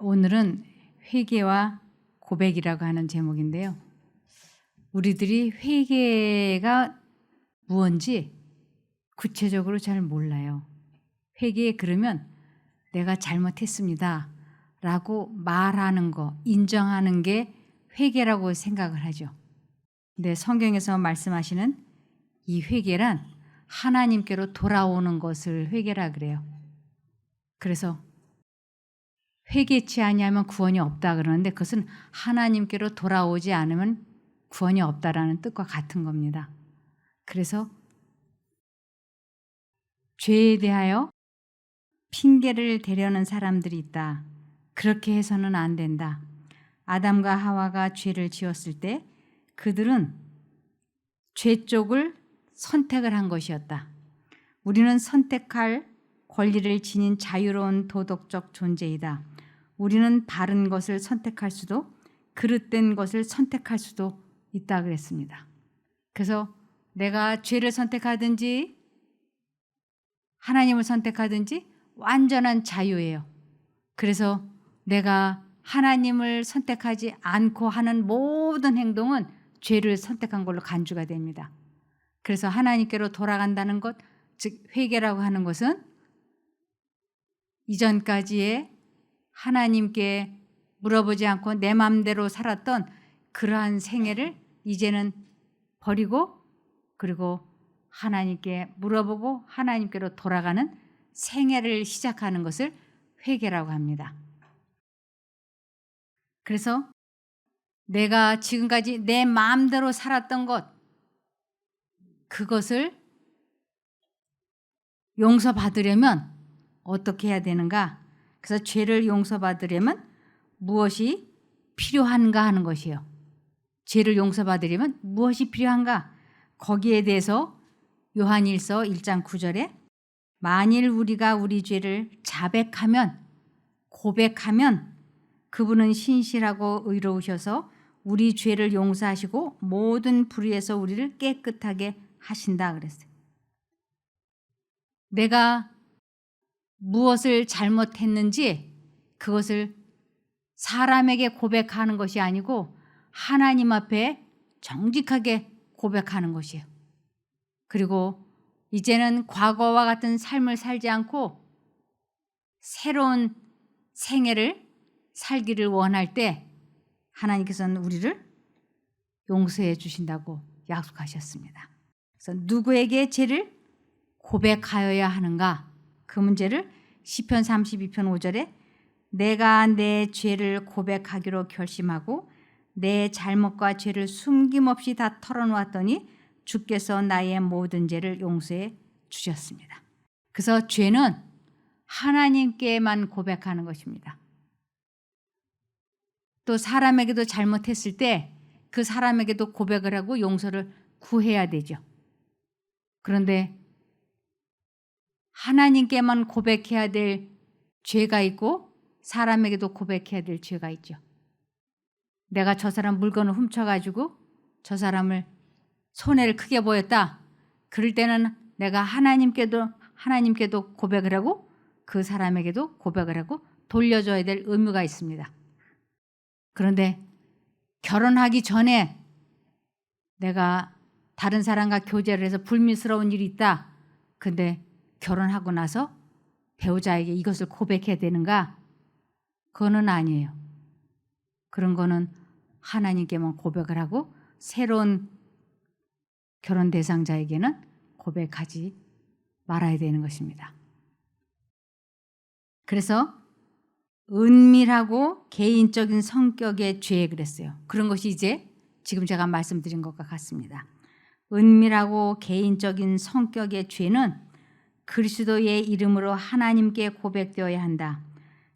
오늘은 회개와 고백이라고 하는 제목인데요. 우리들이 회개가 무언지 구체적으로 잘 몰라요. 회개 그러면 내가 잘못했습니다 라고 말하는 거, 인정하는 게 회개라고 생각을 하죠. 근데 성경에서 말씀하시는 이 회개란 하나님께로 돌아오는 것을 회개라 그래요. 그래서 회개치 아니하면 구원이 없다 그러는데 그것은 하나님께로 돌아오지 않으면 구원이 없다라는 뜻과 같은 겁니다. 그래서 죄에 대하여 핑계를 대려는 사람들이 있다. 그렇게 해서는 안 된다. 아담과 하와가 죄를 지었을 때 그들은 죄 쪽을 선택을 한 것이었다. 우리는 선택할 권리를 지닌 자유로운 도덕적 존재이다. 우리는 바른 것을 선택할 수도 그릇된 것을 선택할 수도 있다 그랬습니다. 그래서 내가 죄를 선택하든지 하나님을 선택하든지 완전한 자유예요. 그래서 내가 하나님을 선택하지 않고 하는 모든 행동은 죄를 선택한 걸로 간주가 됩니다. 그래서 하나님께로 돌아간다는 것, 즉 회개라고 하는 것은 이전까지의 하나님께 물어보지 않고 내 마음대로 살았던 그러한 생애를 이제는 버리고 그리고 하나님께 물어보고 하나님께로 돌아가는 생애를 시작하는 것을 회개라고 합니다. 그래서 내가 지금까지 내 마음대로 살았던 것, 그것을 용서받으려면 어떻게 해야 되는가? 그래서 죄를 용서받으려면 무엇이 필요한가 하는 것이에요. 죄를 용서받으려면 무엇이 필요한가? 거기에 대해서 요한일서 1장 9절에 만일 우리가 우리 죄를 자백하면 고백하면 그분은 신실하고 의로우셔서 우리 죄를 용서하시고 모든 불의에서 우리를 깨끗하게 하신다 그랬어요. 내가 무엇을 잘못했는지 그것을 사람에게 고백하는 것이 아니고 하나님 앞에 정직하게 고백하는 것이에요. 그리고 이제는 과거와 같은 삶을 살지 않고 새로운 생애를 살기를 원할 때 하나님께서는 우리를 용서해 주신다고 약속하셨습니다. 그래서 누구에게 죄를 고백하여야 하는가? 그 문제를 시편 32편 5절에 내가 내 죄를 고백하기로 결심하고 내 잘못과 죄를 숨김없이 다 털어놓았더니 주께서 나의 모든 죄를 용서해 주셨습니다. 그래서 죄는 하나님께만 고백하는 것입니다. 또 사람에게도 잘못했을 때 그 사람에게도 고백을 하고 용서를 구해야 되죠. 그런데 하나님께만 고백해야 될 죄가 있고 사람에게도 고백해야 될 죄가 있죠. 내가 저 사람 물건을 훔쳐가지고 저 사람을 손해를 크게 보였다. 그럴 때는 내가 하나님께도 고백을 하고 그 사람에게도 고백을 하고 돌려줘야 될 의무가 있습니다. 그런데 결혼하기 전에 내가 다른 사람과 교제를 해서 불미스러운 일이 있다. 근데 결혼하고 나서 배우자에게 이것을 고백해야 되는가? 그거는 아니에요. 그런 거는 하나님께만 고백을 하고 새로운 결혼 대상자에게는 고백하지 말아야 되는 것입니다. 그래서 은밀하고 개인적인 성격의 죄 그랬어요. 그런 것이 이제 지금 제가 말씀드린 것과 같습니다. 은밀하고 개인적인 성격의 죄는 그리스도의 이름으로 하나님께 고백되어야 한다.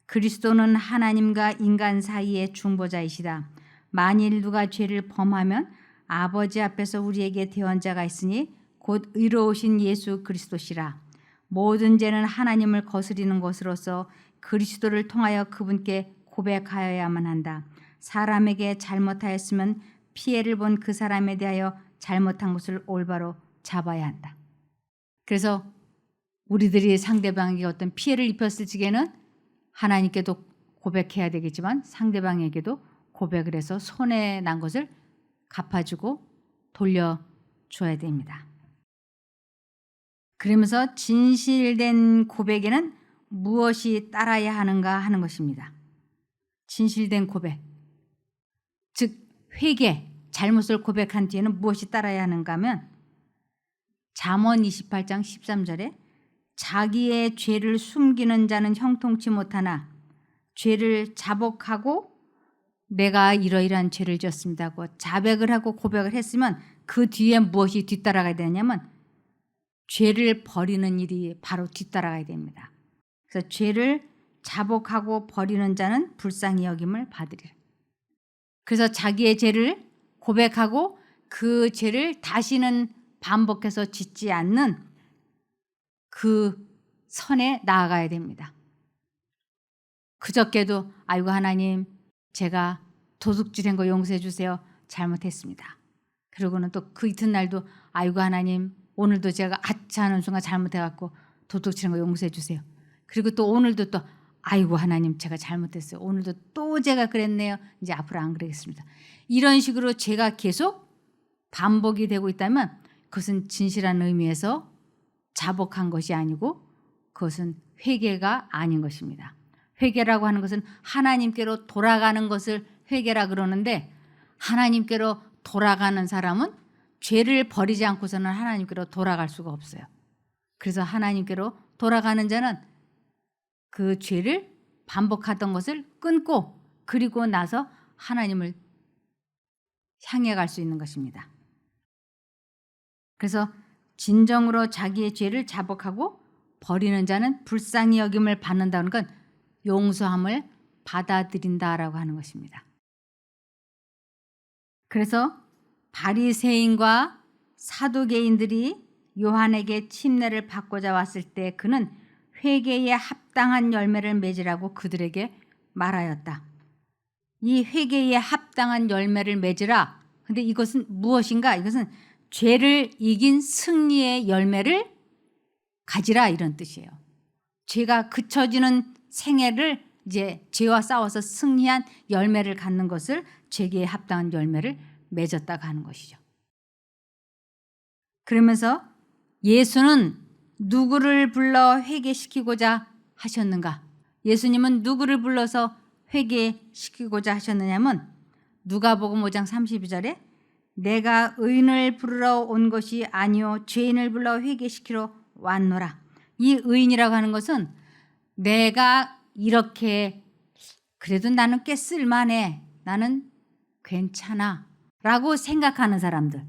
그리스도는 하나님과 인간 사이의 중보자이시다. 만일 누가 죄를 범하면 아버지 앞에서 우리에게 대언자가 있으니 곧 의로우신 예수 그리스도시라. 모든 죄는 하나님을 거스리는 것으로서 그리스도를 통하여 그분께 고백하여야만 한다. 사람에게 잘못하였으면 피해를 본 그 사람에 대하여 잘못한 것을 올바로 잡아야 한다. 그래서 우리들이 상대방에게 어떤 피해를 입혔을 적에는 하나님께도 고백해야 되겠지만 상대방에게도 고백을 해서 손해 난 것을 갚아주고 돌려줘야 됩니다. 그러면서 진실된 고백에는 무엇이 따라야 하는가 하는 것입니다. 진실된 고백, 즉 회개, 잘못을 고백한 뒤에는 무엇이 따라야 하는가 하면 잠언 28장 13절에 자기의 죄를 숨기는 자는 형통치 못하나 죄를 자복하고 내가 이러이러한 죄를 지었습니다 하고 자백을 하고 고백을 했으면 그 뒤에 무엇이 뒤따라가야 되냐면 죄를 버리는 일이 바로 뒤따라가야 됩니다. 그래서 죄를 자복하고 버리는 자는 불쌍히 여김을 받으리라. 그래서 자기의 죄를 고백하고 그 죄를 다시는 반복해서 짓지 않는 그 선에 나아가야 됩니다. 그저께도 아이고 하나님 제가 도둑질한 거 용서해 주세요. 잘못했습니다. 그러고는 또 그 이튿날도 아이고 하나님 오늘도 제가 아차 하는 순간 잘못해갖고 도둑질한 거 용서해 주세요. 그리고 또 오늘도 또 아이고 하나님 제가 잘못했어요. 오늘도 또 제가 그랬네요. 이제 앞으로 안 그러겠습니다. 이런 식으로 죄가 계속 반복이 되고 있다면 그것은 진실한 의미에서 자복한 것이 아니고 그것은 회개가 아닌 것입니다. 회개라고 하는 것은 하나님께로 돌아가는 것을 회개라 그러는데 하나님께로 돌아가는 사람은 죄를 버리지 않고서는 하나님께로 돌아갈 수가 없어요. 그래서 하나님께로 돌아가는 자는 그 죄를 반복하던 것을 끊고 그리고 나서 하나님을 향해 갈 수 있는 것입니다. 그래서 진정으로 자기의 죄를 자복하고 버리는 자는 불쌍히 여김을 받는다는 건 용서함을 받아들인다라고 하는 것입니다. 그래서 바리새인과 사두개인들이 요한에게 침례를 받고자 왔을 때 그는 회개에 합당한 열매를 맺으라고 그들에게 말하였다. 이 회개에 합당한 열매를 맺으라. 근데 이것은 무엇인가? 이것은 죄를 이긴 승리의 열매를 가지라 이런 뜻이에요. 죄가 그쳐지는 생애를 이제 죄와 싸워서 승리한 열매를 갖는 것을 죄에 합당한 열매를 맺었다고 하는 것이죠. 그러면서 예수는 누구를 불러 회개시키고자 하셨는가? 예수님은 누구를 불러서 회개시키고자 하셨느냐면 누가복음 5장 32절에 내가 의인을 부르러 온 것이 아니요 죄인을 불러 회개시키러 왔노라. 이 의인이라고 하는 것은 내가 이렇게 그래도 나는 꽤 쓸만해. 나는 괜찮아. 라고 생각하는 사람들.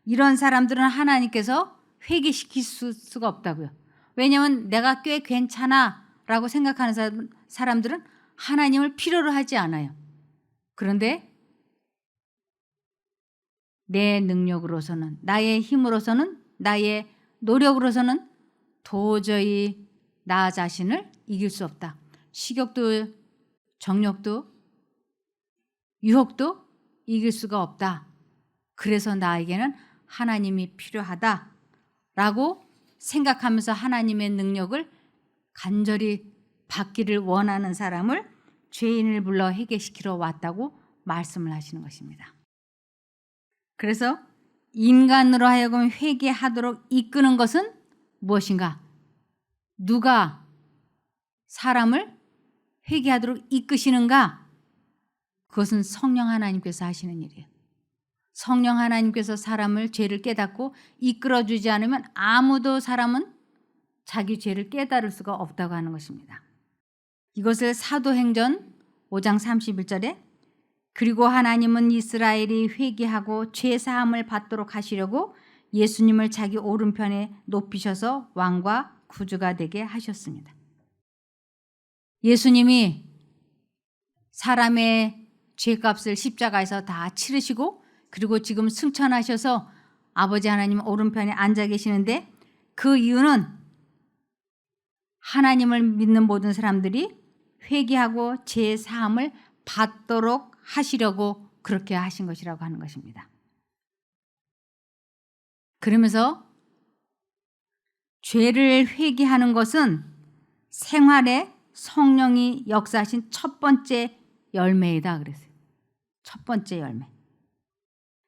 이런 사람들은 하나님께서 회개시킬 수가 없다고요. 왜냐하면 내가 꽤 괜찮아 라고 생각하는 사람들은 하나님을 필요로 하지 않아요. 그런데 내 능력으로서는 나의 힘으로서는 나의 노력으로서는 도저히 나 자신을 이길 수 없다. 식욕도 정욕도 유혹도 이길 수가 없다. 그래서 나에게는 하나님이 필요하다라고 생각하면서 하나님의 능력을 간절히 받기를 원하는 사람을 죄인을 불러 회개시키러 왔다고 말씀을 하시는 것입니다. 그래서 인간으로 하여금 회개하도록 이끄는 것은 무엇인가? 누가 사람을 회개하도록 이끄시는가? 그것은 성령 하나님께서 하시는 일이에요. 성령 하나님께서 사람을 죄를 깨닫고 이끌어주지 않으면 아무도 사람은 자기 죄를 깨달을 수가 없다고 하는 것입니다. 이것을 사도행전 5장 31절에 그리고 하나님은 이스라엘이 회개하고 죄사함을 받도록 하시려고 예수님을 자기 오른편에 높이셔서 왕과 구주가 되게 하셨습니다. 예수님이 사람의 죄값을 십자가에서 다 치르시고 그리고 지금 승천하셔서 아버지 하나님 오른편에 앉아 계시는데 그 이유는 하나님을 믿는 모든 사람들이 회개하고 죄 사함을 받도록 하시려고 그렇게 하신 것이라고 하는 것입니다. 그러면서 죄를 회개하는 것은 생활의 성령이 역사하신 첫 번째 열매이다 그랬어요. 첫 번째 열매.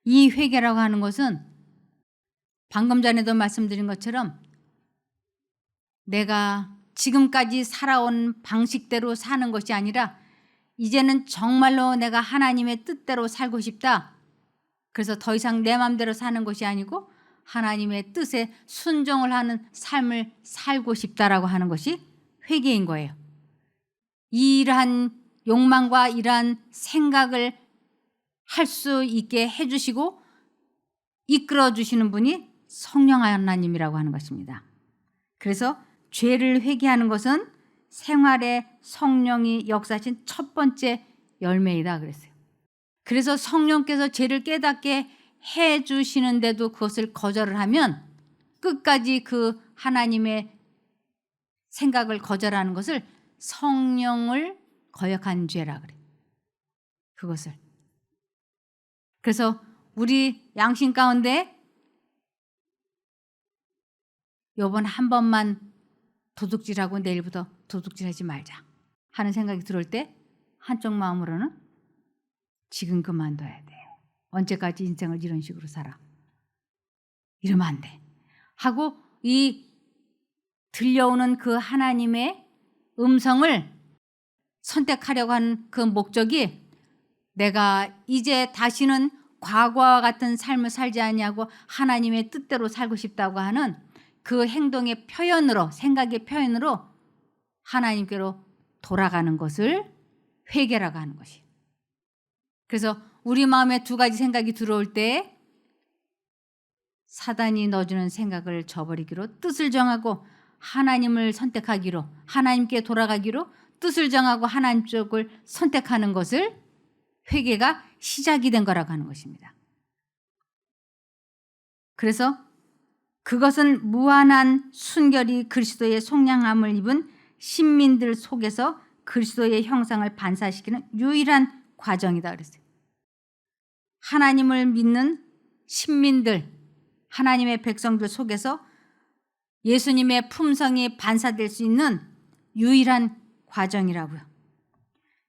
이 회개라고 하는 것은 방금 전에도 말씀드린 것처럼 내가 지금까지 살아온 방식대로 사는 것이 아니라 이제는 정말로 내가 하나님의 뜻대로 살고 싶다. 그래서 더 이상 내 마음대로 사는 것이 아니고 하나님의 뜻에 순종을 하는 삶을 살고 싶다라고 하는 것이 회개인 거예요. 이러한 욕망과 이러한 생각을 할 수 있게 해주시고 이끌어 주시는 분이 성령 하나님이라고 하는 것입니다. 그래서 죄를 회개하는 것은 생활에 성령이 역사하신 첫 번째 열매이다 그랬어요. 그래서 성령께서 죄를 깨닫게 해 주시는데도 그것을 거절을 하면 끝까지 그 하나님의 생각을 거절하는 것을 성령을 거역한 죄라 그래요. 그것을. 그래서 우리 양심 가운데 요번 한 번만 도둑질하고 내일부터 도둑질하지 말자 하는 생각이 들어올 때 한쪽 마음으로는 지금 그만둬야 돼. 언제까지 인생을 이런 식으로 살아. 이러면 안 돼. 하고 이 들려오는 그 하나님의 음성을 선택하려고 하는 그 목적이 내가 이제 다시는 과거와 같은 삶을 살지 아니하고 하나님의 뜻대로 살고 싶다고 하는 그 행동의 표현으로, 생각의 표현으로 하나님께로 돌아가는 것을 회개라고 하는 것이에요. 그래서 우리 마음에 두 가지 생각이 들어올 때 사단이 넣어주는 생각을 저버리기로, 뜻을 정하고 하나님을 선택하기로, 하나님께 돌아가기로 뜻을 정하고 하나님 쪽을 선택하는 것을 회개가 시작이 된 거라고 하는 것입니다. 그래서 그것은 무한한 순결이 그리스도의 속량함을 입은 신민들 속에서 그리스도의 형상을 반사시키는 유일한 과정이다 그랬어요. 하나님을 믿는 신민들, 하나님의 백성들 속에서 예수님의 품성이 반사될 수 있는 유일한 과정이라고요.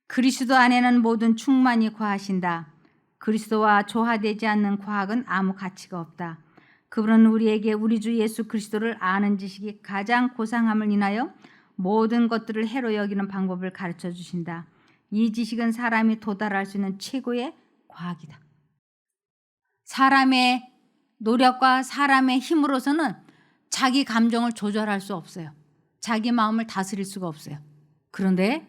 그리스도 안에는 모든 충만이 거하신다. 그리스도와 조화되지 않는 과학은 아무 가치가 없다. 그분은 우리에게 우리 주 예수 그리스도를 아는 지식이 가장 고상함을 인하여 모든 것들을 해로 여기는 방법을 가르쳐 주신다. 이 지식은 사람이 도달할 수 있는 최고의 과학이다. 사람의 노력과 사람의 힘으로서는 자기 감정을 조절할 수 없어요. 자기 마음을 다스릴 수가 없어요. 그런데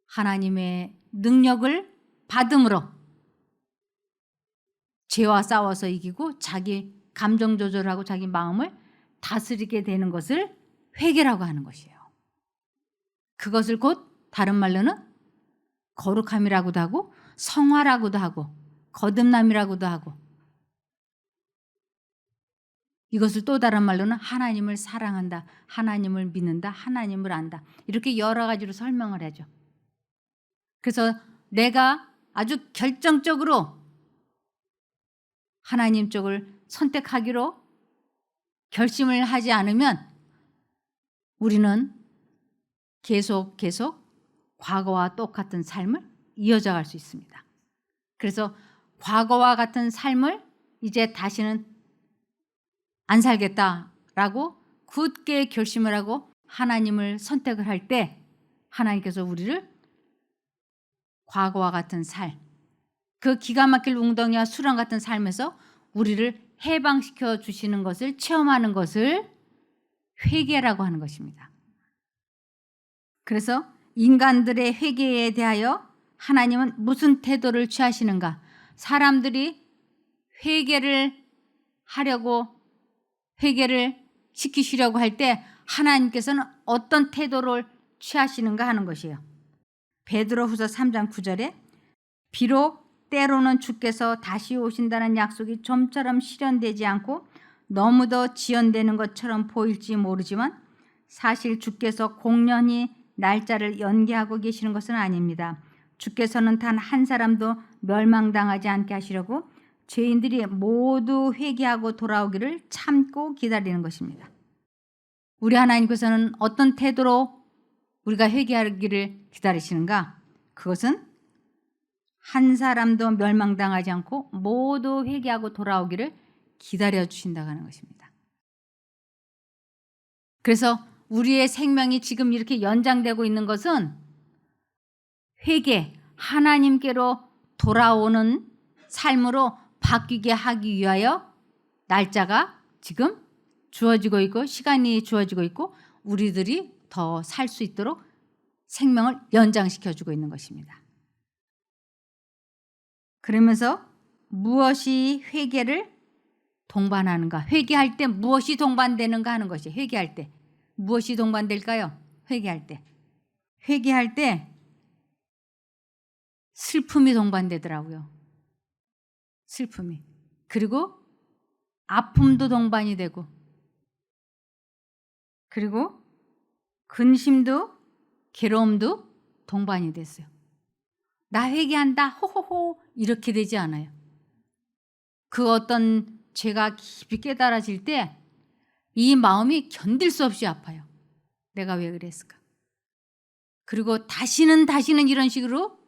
하나님의 능력을 받음으로 죄와 싸워서 이기고 자기 감정 조절하고 자기 마음을 다스리게 되는 것을 회개라고 하는 것이에요. 그것을 곧 다른 말로는 거룩함이라고도 하고 성화라고도 하고 거듭남이라고도 하고 이것을 또 다른 말로는 하나님을 사랑한다, 하나님을 믿는다, 하나님을 안다. 이렇게 여러 가지로 설명을 하죠. 그래서 내가 아주 결정적으로 하나님 쪽을 선택하기로 결심을 하지 않으면 우리는 계속 과거와 똑같은 삶을 이어져갈 수 있습니다. 그래서 과거와 같은 삶을 이제 다시는 안 살겠다라고 굳게 결심을 하고 하나님을 선택을 할 때 하나님께서 우리를 과거와 같은 삶, 그 기가 막힐 웅덩이와 수렁 같은 삶에서 우리를 해방시켜 주시는 것을 체험하는 것을 회개라고 하는 것입니다. 그래서 인간들의 회개에 대하여 하나님은 무슨 태도를 취하시는가? 사람들이 회개를 시키시려고 할 때 하나님께서는 어떤 태도를 취하시는가 하는 것이에요. 베드로후서 3장 9절에 비록 때로는 주께서 다시 오신다는 약속이 좀처럼 실현되지 않고 너무도 지연되는 것처럼 보일지 모르지만 사실 주께서 공연히 날짜를 연기하고 계시는 것은 아닙니다. 주께서는 단 한 사람도 멸망당하지 않게 하시려고 죄인들이 모두 회개하고 돌아오기를 참고 기다리는 것입니다. 우리 하나님께서는 어떤 태도로 우리가 회개하기를 기다리시는가? 그것은 한 사람도 멸망당하지 않고 모두 회개하고 돌아오기를 기다려 주신다고 하는 것입니다. 그래서 우리의 생명이 지금 이렇게 연장되고 있는 것은 회개, 하나님께로 돌아오는 삶으로 바뀌게 하기 위하여 날짜가 지금 주어지고 있고 시간이 주어지고 있고 우리들이 더 살 수 있도록 생명을 연장시켜주고 있는 것입니다. 그러면서 무엇이 회개를 동반하는가? 회개할 때 무엇이 동반되는가 하는 것이 회개할 때 무엇이 동반될까요? 회개할 때 슬픔이 동반되더라고요. 슬픔이. 그리고 아픔도 동반이 되고 그리고 근심도 괴로움도 동반이 됐어요. 나 회개한다 호호호 이렇게 되지 않아요. 그 어떤 죄가 깊이 깨달아질 때 이 마음이 견딜 수 없이 아파요. 내가 왜 그랬을까? 그리고 다시는 이런 식으로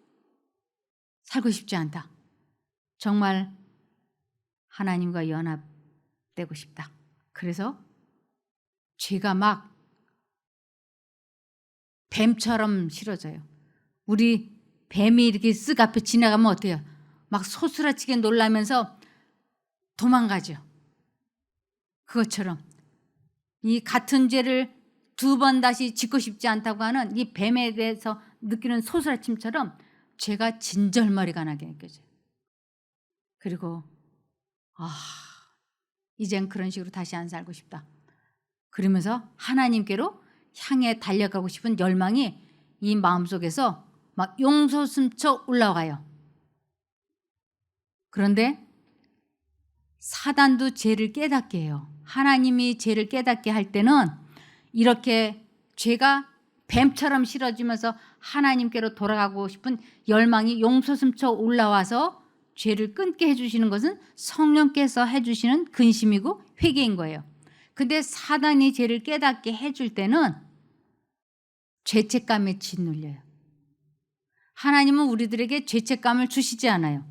살고 싶지 않다. 정말 하나님과 연합되고 싶다. 그래서 죄가 막 뱀처럼 싫어져요. 우리 뱀이 이렇게 쓱 앞에 지나가면 어때요? 막 소스라치게 놀라면서 도망가죠. 그것처럼 이 같은 죄를 2번 다시 짓고 싶지 않다고 하는 이 뱀에 대해서 느끼는 소스라침처럼 죄가 진절머리가 나게 느껴져요. 그리고 이젠 그런 식으로 다시 안 살고 싶다. 그러면서 하나님께로 향해 달려가고 싶은 열망이 이 마음속에서 막 용솟음쳐 올라와요. 그런데 사단도 죄를 깨닫게 해요. 하나님이 죄를 깨닫게 할 때는 이렇게 죄가 뱀처럼 싫어지면서 하나님께로 돌아가고 싶은 열망이 용솟음쳐 올라와서 죄를 끊게 해주시는 것은 성령께서 해주시는 근심이고 회개인 거예요. 근데 사단이 죄를 깨닫게 해줄 때는 죄책감에 짓눌려요. 하나님은 우리들에게 죄책감을 주시지 않아요.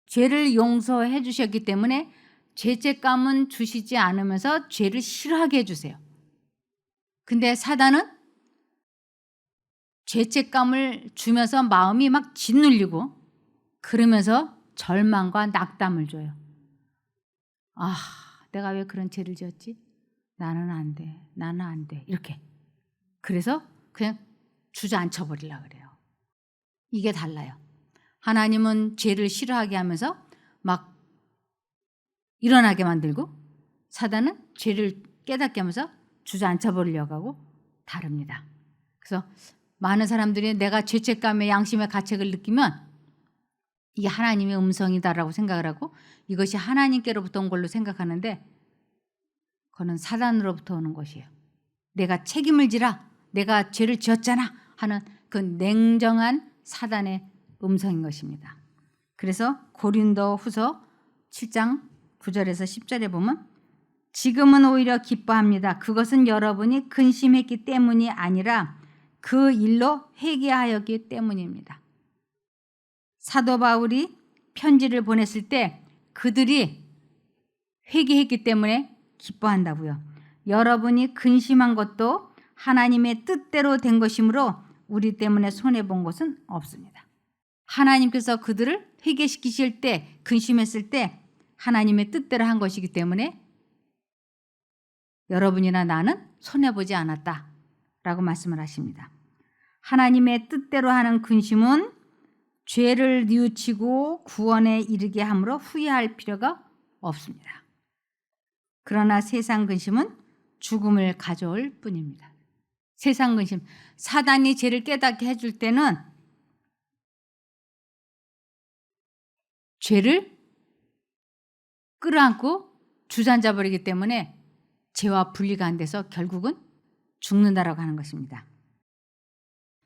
죄를 용서해 주셨기 때문에 죄책감은 주시지 않으면서 죄를 싫어하게 해주세요. 근데 사단은 죄책감을 주면서 마음이 막 짓눌리고 그러면서 절망과 낙담을 줘요. 내가 왜 그런 죄를 지었지? 나는 안 돼. 이렇게. 그래서 그냥 주저앉혀 버리려고 그래요. 이게 달라요. 하나님은 죄를 싫어하게 하면서 막 일어나게 만들고 사단은 죄를 깨닫게 하면서 주저앉혀 버리려고 하고 다릅니다. 그래서 많은 사람들이 내가 죄책감에 양심의 가책을 느끼면 이게 하나님의 음성이다라고 생각을 하고 이것이 하나님께로부터 온 걸로 생각하는데 그거는 사단으로부터 오는 것이에요. 내가 책임을 지라. 내가 죄를 지었잖아 하는 그 냉정한 사단의 음성인 것입니다. 그래서 고린도 후서 7장 9절에서 10절에 보면 지금은 오히려 기뻐합니다. 그것은 여러분이 근심했기 때문이 아니라 그 일로 회개하였기 때문입니다. 사도 바울이 편지를 보냈을 때 그들이 회개했기 때문에 기뻐한다고요. 여러분이 근심한 것도 하나님의 뜻대로 된 것이므로 우리 때문에 손해본 것은 없습니다. 하나님께서 그들을 회개시키실 때 근심했을 때 하나님의 뜻대로 한 것이기 때문에 여러분이나 나는 손해보지 않았다라고 말씀을 하십니다. 하나님의 뜻대로 하는 근심은 죄를 뉘우치고 구원에 이르게 함으로 후회할 필요가 없습니다. 그러나 세상 근심은 죽음을 가져올 뿐입니다. 세상 근심, 사단이 죄를 깨닫게 해줄 때는 죄를 끌어안고 주저앉아 버리기 때문에 죄와 분리가 안 돼서 결국은 죽는다라고 하는 것입니다.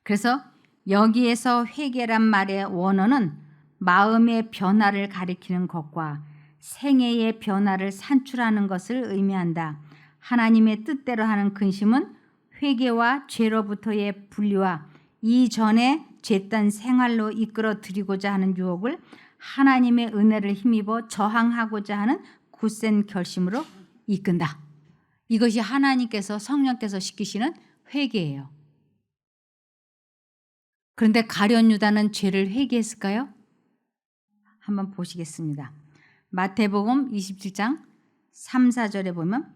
그래서 여기에서 회개란 말의 원어는 마음의 변화를 가리키는 것과 생애의 변화를 산출하는 것을 의미한다. 하나님의 뜻대로 하는 근심은 회개와 죄로부터의 분리와 이전에 죄된 생활로 이끌어 드리고자 하는 유혹을 하나님의 은혜를 힘입어 저항하고자 하는 굳센 결심으로 이끈다. 이것이 하나님께서 성령께서 시키시는 회개예요. 그런데 가룟 유다는 죄를 회개했을까요? 한번 보시겠습니다. 마태복음 27장 3, 4절에 보면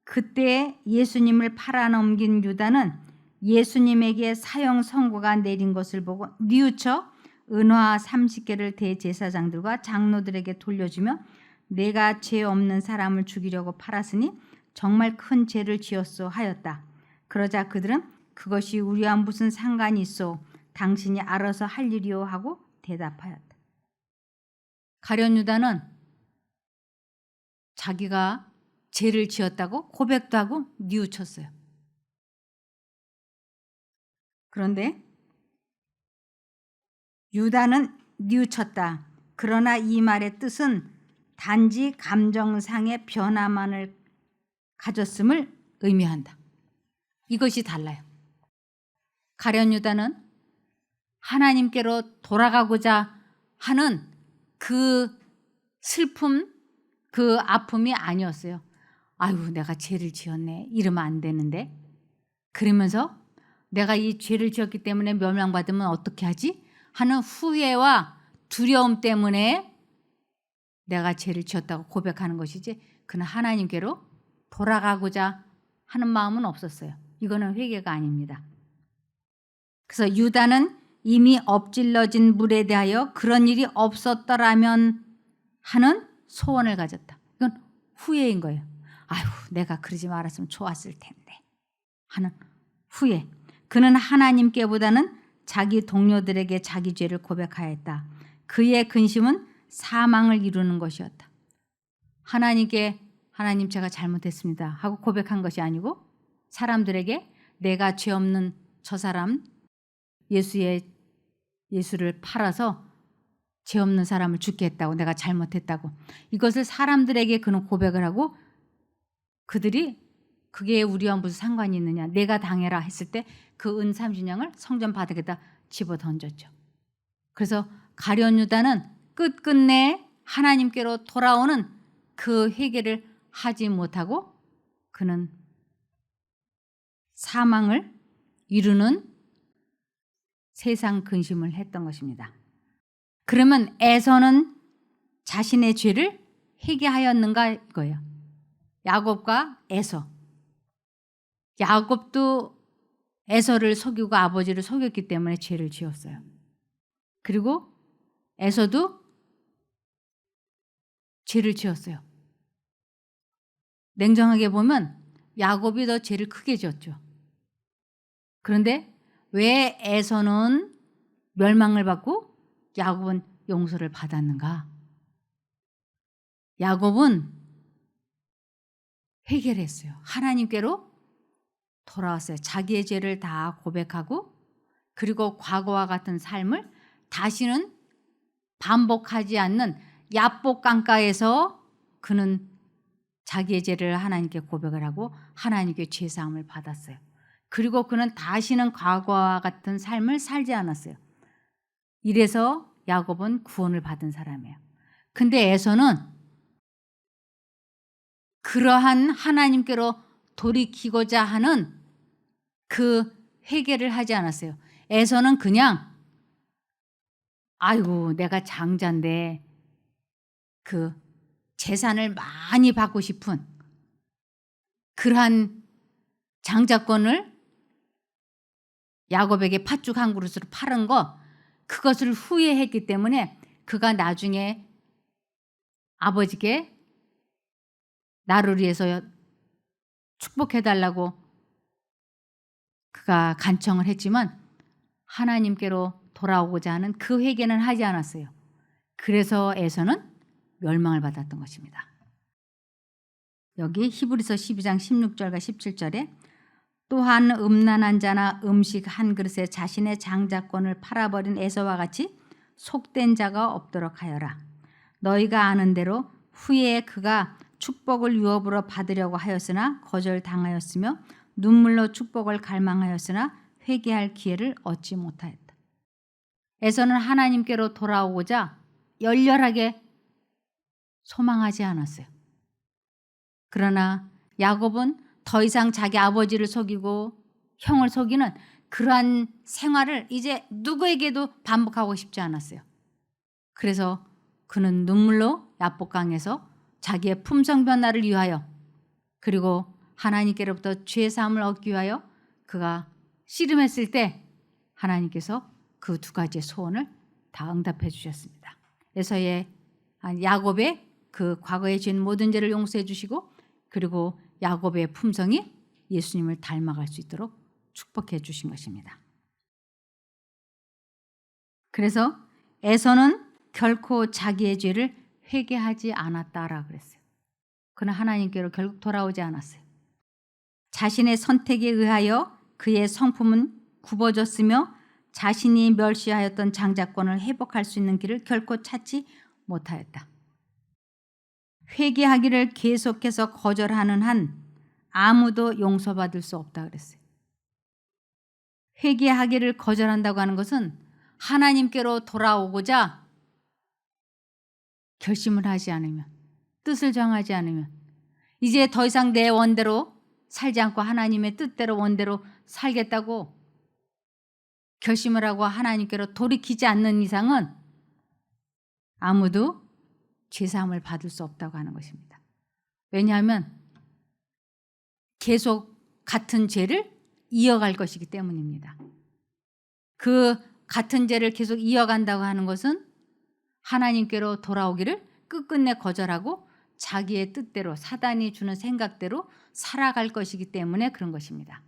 그때 예수님을 팔아넘긴 유다는 예수님에게 사형 선고가 내린 것을 보고 뉘우쳐 은화 30개를 대제사장들과 장로들에게 돌려주며 내가 죄 없는 사람을 죽이려고 팔았으니 정말 큰 죄를 지었소 하였다. 그러자 그들은 그것이 우리와 무슨 상관이 있소? 당신이 알아서 할 일이오 하고 대답하였다. 가룟 유다는 자기가 죄를 지었다고 고백도 하고 뉘우쳤어요. 그런데 유다는 뉘우쳤다. 그러나 이 말의 뜻은 단지 감정상의 변화만을 가졌음을 의미한다. 이것이 달라요. 가룟 유다는 하나님께로 돌아가고자 하는 그 슬픔, 그 아픔이 아니었어요. 아유, 내가 죄를 지었네. 이러면 안 되는데. 그러면서 내가 이 죄를 지었기 때문에 멸망받으면 어떻게 하지? 하는 후회와 두려움 때문에 내가 죄를 지었다고 고백하는 것이지 그는 하나님께로 돌아가고자 하는 마음은 없었어요. 이거는 회개가 아닙니다. 그래서 유다는 이미 엎질러진 물에 대하여 그런 일이 없었더라면 하는 소원을 가졌다. 이건 후회인 거예요. 아유, 내가 그러지 말았으면 좋았을 텐데 하는 후회. 그는 하나님께보다는 자기 동료들에게 자기 죄를 고백하였다. 그의 근심은 사망을 이루는 것이었다. 하나님께 하나님 제가 잘못했습니다 하고 고백한 것이 아니고 사람들에게 내가 죄 없는 저 사람 예수를 팔아서 죄 없는 사람을 죽게 했다고 내가 잘못했다고 이것을 사람들에게 그는 고백을 하고 그들이 그게 우리와 무슨 상관이 있느냐 내가 당해라 했을 때 그 은 30냥을 성전 바닥에다 집어 던졌죠. 그래서 가룟 유다는 끝끝내 하나님께로 돌아오는 그 회개를 하지 못하고 그는 사망을 이루는 세상 근심을 했던 것입니다. 그러면 에서는 자신의 죄를 회개하였는가 이거예요. 야곱과 에서. 야곱도 에서를 속이고 아버지를 속였기 때문에 죄를 지었어요. 그리고 에서도 죄를 지었어요. 냉정하게 보면 야곱이 더 죄를 크게 지었죠. 그런데 왜 에서는 멸망을 받고 야곱은 용서를 받았는가? 야곱은 회개를 했어요. 하나님께로 돌아왔어요. 자기의 죄를 다 고백하고 그리고 과거와 같은 삶을 다시는 반복하지 않는 야복 강가에서 그는 자기의 죄를 하나님께 고백을 하고 하나님께 죄사함을 받았어요. 그리고 그는 다시는 과거와 같은 삶을 살지 않았어요. 이래서 야곱은 구원을 받은 사람이에요. 근데 에서는 그러한 하나님께로 돌이키고자 하는 그 회개를 하지 않았어요. 에서는 그냥 아이고 내가 장자인데 그 재산을 많이 받고 싶은 그러한 장자권을 야곱에게 팥죽 한 그릇으로 팔은 거 그것을 후회했기 때문에 그가 나중에 아버지께 나를 위해서 축복해달라고 그가 간청을 했지만 하나님께로 돌아오고자 하는 그 회개는 하지 않았어요. 그래서 에서는 멸망을 받았던 것입니다. 여기 히브리서 12장 16절과 17절에 또한 음란한 자나 음식 한 그릇에 자신의 장자권을 팔아버린 에서와 같이 속된 자가 없도록 하여라. 너희가 아는 대로 후에 그가 축복을 유업으로 받으려고 하였으나 거절당하였으며 눈물로 축복을 갈망하였으나 회개할 기회를 얻지 못하였다. 에서는 하나님께로 돌아오고자 열렬하게 소망하지 않았어요. 그러나 야곱은 더 이상 자기 아버지를 속이고 형을 속이는 그러한 생활을 이제 누구에게도 반복하고 싶지 않았어요. 그래서 그는 눈물로 야복강에서 자기의 품성 변화를 위하여 그리고 하나님께로부터 죄 사함을 얻기 위하여 그가 씨름했을 때 하나님께서 그 두 가지의 소원을 다 응답해 주셨습니다. 야곱의 그 과거에 지은 모든 죄를 용서해 주시고 그리고 야곱의 품성이 예수님을 닮아갈 수 있도록 축복해 주신 것입니다. 그래서 에서는 결코 자기의 죄를 회개하지 않았다라 그랬어요. 그는 하나님께로 결국 돌아오지 않았어요. 자신의 선택에 의하여 그의 성품은 굽어졌으며 자신이 멸시하였던 장자권을 회복할 수 있는 길을 결코 찾지 못하였다. 회개하기를 계속해서 거절하는 한 아무도 용서받을 수 없다 그랬어요. 회개하기를 거절한다고 하는 것은 하나님께로 돌아오고자 결심을 하지 않으면, 뜻을 정하지 않으면, 이제 더 이상 내 원대로 살지 않고 하나님의 뜻대로 원대로 살겠다고 결심을 하고 하나님께로 돌이키지 않는 이상은 아무도 죄사함을 받을 수 없다고 하는 것입니다. 왜냐하면 계속 같은 죄를 이어갈 것이기 때문입니다. 그 같은 죄를 계속 이어간다고 하는 것은 하나님께로 돌아오기를 끝끝내 거절하고 자기의 뜻대로 사단이 주는 생각대로 살아갈 것이기 때문에 그런 것입니다.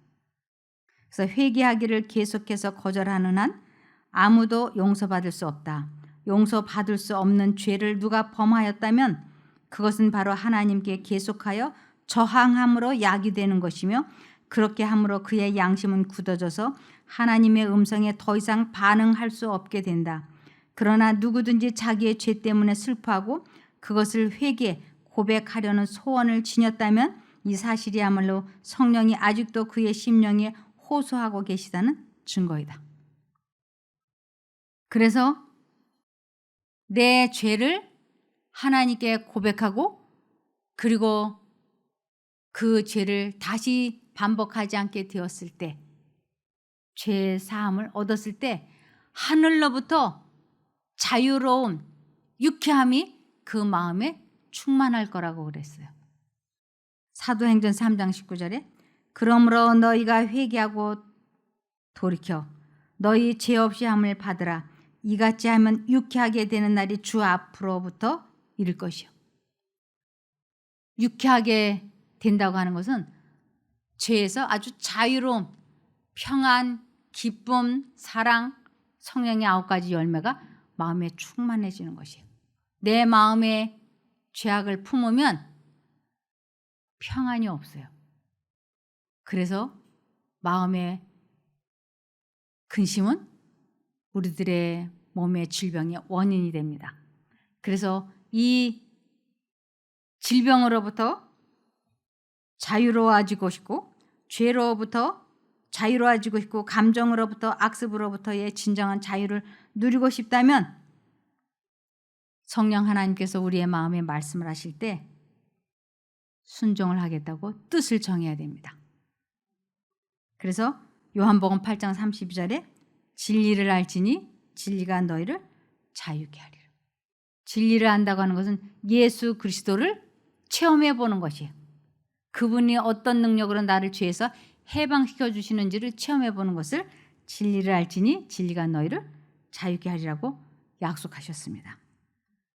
그래서 회개하기를 계속해서 거절하는 한 아무도 용서받을 수 없다. 용서받을 수 없는 죄를 누가 범하였다면 그것은 바로 하나님께 계속하여 저항함으로 야기되는 것이며 그렇게 함으로 그의 양심은 굳어져서 하나님의 음성에 더 이상 반응할 수 없게 된다. 그러나 누구든지 자기의 죄 때문에 슬퍼하고 그것을 고백하려는 소원을 지녔다면 이 사실이야말로 성령이 아직도 그의 심령에 호소하고 계시다는 증거이다. 그래서 내 죄를 하나님께 고백하고 그리고 그 죄를 다시 반복하지 않게 되었을 때, 죄 사함을 얻었을 때 하늘로부터 자유로운 유쾌함이 그 마음에 충만할 거라고 그랬어요. 사도행전 3장 19절에 그러므로 너희가 회개하고 돌이켜 너희 죄 없이 함을 받으라. 이같이 하면 유쾌하게 되는 날이 주 앞으로부터 이를 것이요. 유쾌하게 된다고 하는 것은 죄에서 아주 자유로움, 평안, 기쁨, 사랑, 성령의 9가지 열매가 마음에 충만해지는 것이에요. 내 마음에 죄악을 품으면 평안이 없어요. 그래서 마음의 근심은 우리들의 몸의 질병의 원인이 됩니다. 그래서 이 질병으로부터 자유로워지고 싶고 죄로부터 자유로워지고 싶고 감정으로부터 악습으로부터의 진정한 자유를 누리고 싶다면 성령 하나님께서 우리의 마음에 말씀을 하실 때 순종을 하겠다고 뜻을 정해야 됩니다. 그래서 요한복음 8장 32절에 진리를 알지니 진리가 너희를 자유케 하리라. 진리를 안다고 하는 것은 예수 그리스도를 체험해 보는 것이에요. 그분이 어떤 능력으로 나를 죄에서 해방시켜 주시는지를 체험해 보는 것을 진리를 알지니 진리가 너희를 자유케 하리라고 약속하셨습니다.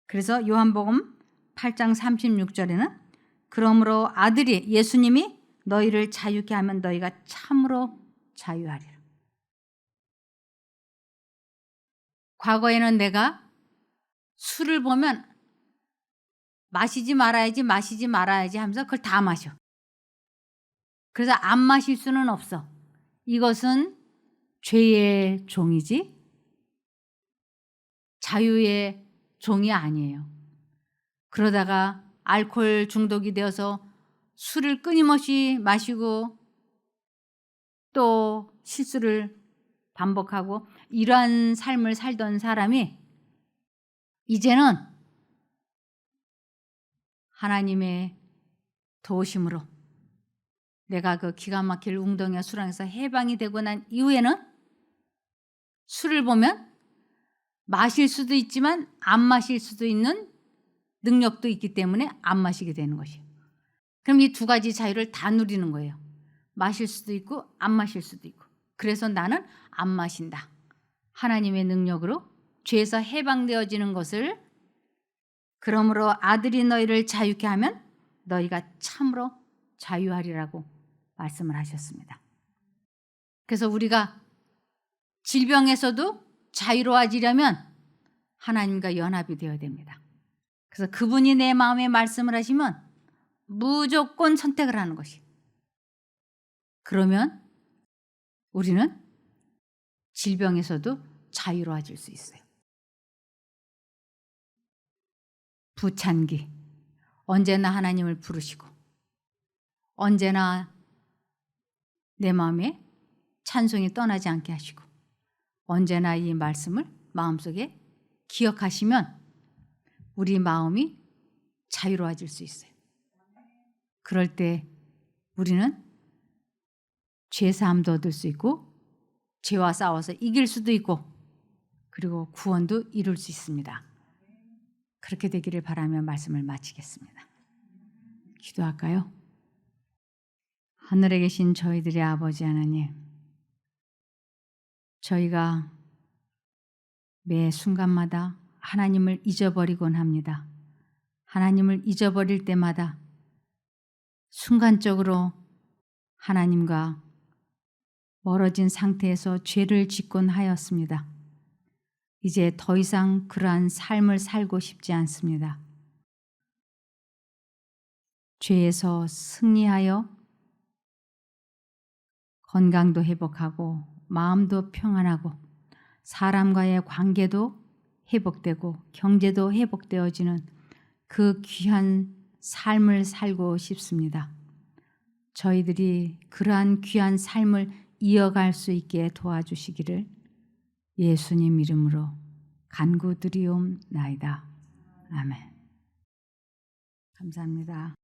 그래서 요한복음 8장 36절에는 그러므로 아들이 예수님이 너희를 자유케 하면 너희가 참으로 자유하리라. 과거에는 내가 술을 보면 마시지 말아야지 하면서 그걸 다 마셔. 그래서 안 마실 수는 없어. 이것은 죄의 종이지 자유의 종이 아니에요. 그러다가 알코올 중독이 되어서 술을 끊임없이 마시고 또 실수를 반복하고 이러한 삶을 살던 사람이 이제는 하나님의 도우심으로 내가 그 기가 막힐 웅덩이와 수렁에서 해방이 되고 난 이후에는 술을 보면 마실 수도 있지만 안 마실 수도 있는 능력도 있기 때문에 안 마시게 되는 것이에요. 그럼 이 두 가지 자유를 다 누리는 거예요. 마실 수도 있고 안 마실 수도 있고. 그래서 나는 안 마신다. 하나님의 능력으로 죄에서 해방되어지는 것을, 그러므로 아들이 너희를 자유케 하면 너희가 참으로 자유하리라고 말씀을 하셨습니다. 그래서 우리가 질병에서도 자유로워지려면 하나님과 연합이 되어야 됩니다. 그래서 그분이 내 마음에 말씀을 하시면 무조건 선택을 하는 것이. 그러면 우리는 질병에서도 자유로워질 수 있어요. 부찬기, 언제나 하나님을 부르시고 언제나 내 마음에 찬송이 떠나지 않게 하시고 언제나 이 말씀을 마음속에 기억하시면 우리 마음이 자유로워질 수 있어요. 그럴 때 우리는 죄사함도 얻을 수 있고 죄와 싸워서 이길 수도 있고 그리고 구원도 이룰 수 있습니다. 그렇게 되기를 바라며 말씀을 마치겠습니다. 기도할까요? 하늘에 계신 저희들의 아버지 하나님, 저희가 매 순간마다 하나님을 잊어버리곤 합니다. 하나님을 잊어버릴 때마다 순간적으로 하나님과 멀어진 상태에서 죄를 짓곤 하였습니다. 이제 더 이상 그러한 삶을 살고 싶지 않습니다. 죄에서 승리하여 건강도 회복하고 마음도 평안하고 사람과의 관계도 회복되고 경제도 회복되어지는 그 귀한 삶을 살고 싶습니다. 저희들이 그러한 귀한 삶을 이어갈 수 있게 도와주시기를 예수님 이름으로 간구드리옵나이다. 아멘. 감사합니다.